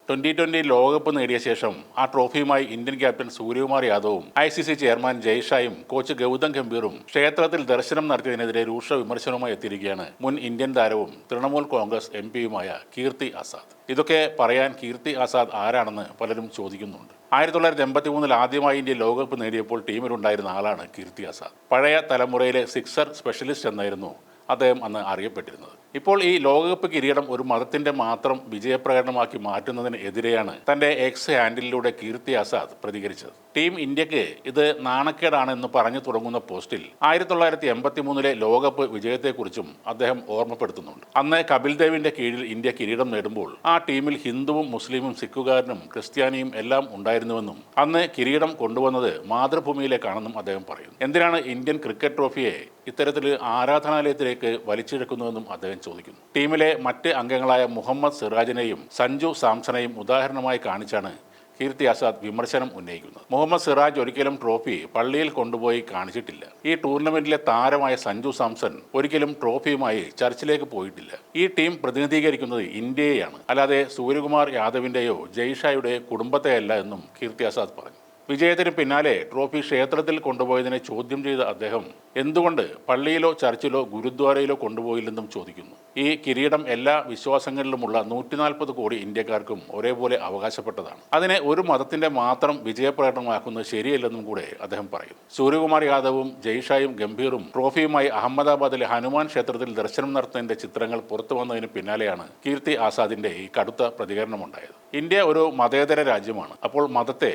2020 ലോകകപ്പ് നേടിയ ശേഷം ആ ട്രോഫിയുമായി ഇന്ത്യൻ ക്യാപ്റ്റൻ സൂര്യകുമാർ യാദവും ICC ചെയർമാൻ ജയ്ഷായും കോച്ച് ഗൗതം ഗംഭീറും ക്ഷേത്രത്തിൽ ദർശനം നടത്തിയതിനെതിരെ രൂക്ഷ വിമർശനവുമായി എത്തിയിരിക്കുകയാണ് മുൻ ഇന്ത്യൻ താരവും തൃണമൂൽ കോൺഗ്രസ് MP-യുമായ കീർത്തി ആസാദ്. ഇതൊക്കെ പറയാൻ കീർത്തി ആസാദ് ആരാണെന്ന് പലരും ചോദിക്കുന്നുണ്ട്. 1983 ആദ്യമായി ഇന്ത്യ ലോകകപ്പ് നേടിയപ്പോൾ ടീമിലുണ്ടായിരുന്ന ആളാണ് കീർത്തി ആസാദ്. പഴയ തലമുറയിലെ സിക്സർ സ്പെഷ്യലിസ്റ്റ് എന്നായിരുന്നു അദ്ദേഹം അന്ന് അറിയപ്പെട്ടിരുന്നത്. ഇപ്പോൾ ഈ ലോകകപ്പ് കിരീടം ഒരു മതത്തിന്റെ മാത്രം വിജയപ്രകടനമാക്കി മാറ്റുന്നതിന് എതിരെയാണ് തന്റെ എക്സ് ഹാൻഡിലൂടെ കീർത്തി ആസാദ് പ്രതികരിച്ചത്. ടീം ഇന്ത്യക്ക് ഇത് നാണക്കേടാണ് എന്ന് പറഞ്ഞു തുടങ്ങുന്ന പോസ്റ്റിൽ 1983 ലോകകപ്പ് വിജയത്തെക്കുറിച്ചും അദ്ദേഹം ഓർമ്മപ്പെടുത്തുന്നുണ്ട്. അന്ന് കപിൽ ദേവിന്റെ കീഴിൽ ഇന്ത്യ കിരീടം നേടുമ്പോൾ ആ ടീമിൽ ഹിന്ദുവും മുസ്ലിമും സിഖുകാരനും ക്രിസ്ത്യാനിയും എല്ലാം ഉണ്ടായിരുന്നുവെന്നും അന്ന് കിരീടം കൊണ്ടുവന്നത് മാതൃഭൂമിയിലേക്കാണെന്നും അദ്ദേഹം പറയുന്നു. എന്തിനാണ് ഇന്ത്യൻ ക്രിക്കറ്റ് ട്രോഫിയെ ഇത്തരത്തിൽ ആരാധനാലയത്തിലേക്ക് വലിച്ചിഴക്കുന്നുവെന്നും അദ്ദേഹം ചോദിക്കുന്നു. ടീമിലെ മറ്റ് അംഗങ്ങളായ മുഹമ്മദ് സിറാജിനെയും സഞ്ജു സാംസണെയും ഉദാഹരണമായി കാണിച്ചാണ് കീർത്തി ആസാദ് വിമർശനം ഉന്നയിക്കുന്നത്. മുഹമ്മദ് സിറാജ് ഒരിക്കലും ട്രോഫി പള്ളിയിൽ കൊണ്ടുപോയി കാണിച്ചിട്ടില്ല. ഈ ടൂർണമെന്റിലെ താരമായ സഞ്ജു സാംസൺ ഒരിക്കലും ട്രോഫിയുമായി ചർച്ചിലേക്ക് പോയിട്ടില്ല. ഈ ടീം പ്രതിനിധീകരിക്കുന്നത് ഇന്ത്യയെയാണ്, അല്ലാതെ സൂര്യകുമാർ യാദവിന്റെയോ ജയ്ഷായുടെയോ കുടുംബത്തെയല്ല എന്നും കീർത്തി ആസാദ് പറഞ്ഞു. വിജയത്തിന് പിന്നാലെ ട്രോഫി ക്ഷേത്രത്തിൽ കൊണ്ടുപോയതിനെ ചോദ്യം ചെയ്ത അദ്ദേഹം എന്തുകൊണ്ട് പള്ളിയിലോ ചർച്ചിലോ ഗുരുദ്വാരയിലോ കൊണ്ടുപോയില്ലെന്നും ചോദിക്കുന്നു. ഈ കിരീടം എല്ലാ വിശ്വാസങ്ങളിലുമുള്ള 140 കോടി ഇന്ത്യക്കാർക്കും ഒരേപോലെ അവകാശപ്പെട്ടതാണ്. അതിനെ ഒരു മതത്തിന്റെ മാത്രം വിജയപ്രകടനമാക്കുന്നത് ശരിയല്ലെന്നും കൂടെ അദ്ദേഹം പറയുന്നു. സൂര്യകുമാർ യാദവും ജയ്ഷായും ഗംഭീറും ട്രോഫിയുമായി അഹമ്മദാബാദിലെ ഹനുമാൻ ക്ഷേത്രത്തിൽ ദർശനം നടത്തുന്നതിന്റെ ചിത്രങ്ങൾ പുറത്തു വന്നതിന് പിന്നാലെയാണ് കീർത്തി ആസാദിന്റെ ഈ കടുത്ത പ്രതികരണമുണ്ടായത്. ഇന്ത്യ ഒരു മതേതര രാജ്യമാണ്. അപ്പോൾ മതത്തെ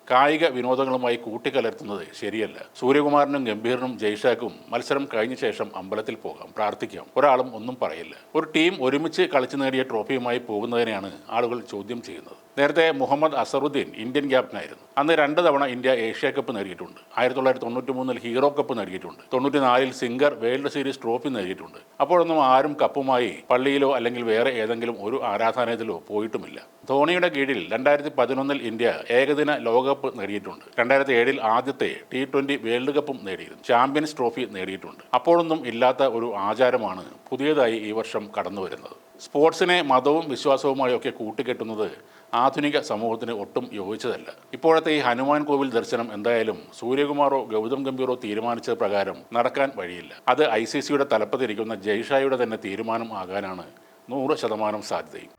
കായിക വിനോദങ്ങളുമായി കൂട്ടിക്കലർത്തുന്നത് ശരിയല്ല. സൂര്യകുമാറിനും ഗംഭീറിനും ജയ്ഷാക്കും മത്സരം കഴിഞ്ഞ ശേഷം അമ്പലത്തിൽ പോകാം, പ്രാർത്ഥിക്കാം, ഒരാളും ഒന്നും പറയില്ല. ഒരു ടീം ഒരുമിച്ച് കളിച്ചു നേടിയ ട്രോഫിയുമായി പോകുന്നതിനെയാണ് ആളുകൾ ചോദ്യം ചെയ്യുന്നത്. നേരത്തെ മുഹമ്മദ് അസറുദ്ദീൻ ഇന്ത്യൻ ക്യാപ്റ്റനായിരുന്നു. അന്ന് 2 തവണ ഇന്ത്യ ഏഷ്യ കപ്പ് നേടിയിട്ടുണ്ട്. 1993 ഹീറോ കപ്പ് നേടിയിട്ടുണ്ട്. 94 സിംഗർ വേൾഡ് സീരീസ് ട്രോഫി നേടിയിട്ടുണ്ട്. അപ്പോഴൊന്നും ആരും കപ്പുമായി പള്ളിയിലോ അല്ലെങ്കിൽ വേറെ ഏതെങ്കിലും ഒരു ആരാധനാലയത്തിലോ പോയിട്ടുമില്ല. ധോണിയുടെ കീഴിൽ 2011 ഇന്ത്യ ഏകദിന ലോകകപ്പ് നേടിയിട്ടുണ്ട്. 2007 ആദ്യത്തെ T20 വേൾഡ് കപ്പും നേടിയിരുന്നു. ചാമ്പ്യൻസ് ട്രോഫി നേടിയിട്ടുണ്ട്. അപ്പോഴൊന്നും ഇല്ലാത്ത ഒരു ആചാരമാണ് പുതിയതായി ഈ വർഷം കടന്നു വരുന്നത്. സ്പോർട്സിനെ മതവും വിശ്വാസവുമായി ഒക്കെ കൂട്ടിക്കെട്ടുന്നത് ആധുനിക സമൂഹത്തിന് ഒട്ടും യോജിച്ചതല്ല. ഇപ്പോഴത്തെ ഈ ഹനുമാൻ കോവിൽ ദർശനം എന്തായാലും സൂര്യകുമാറോ ഗൗതം ഗംഭീറോ തീരുമാനിച്ചത് പ്രകാരം നടക്കാൻ വഴിയില്ല. അത് ICCയുടെ തലപ്പത്തിരിക്കുന്ന ജയ്ഷായുടെ തന്നെ തീരുമാനം ആകാനാണ് 100% സാധ്യതയും.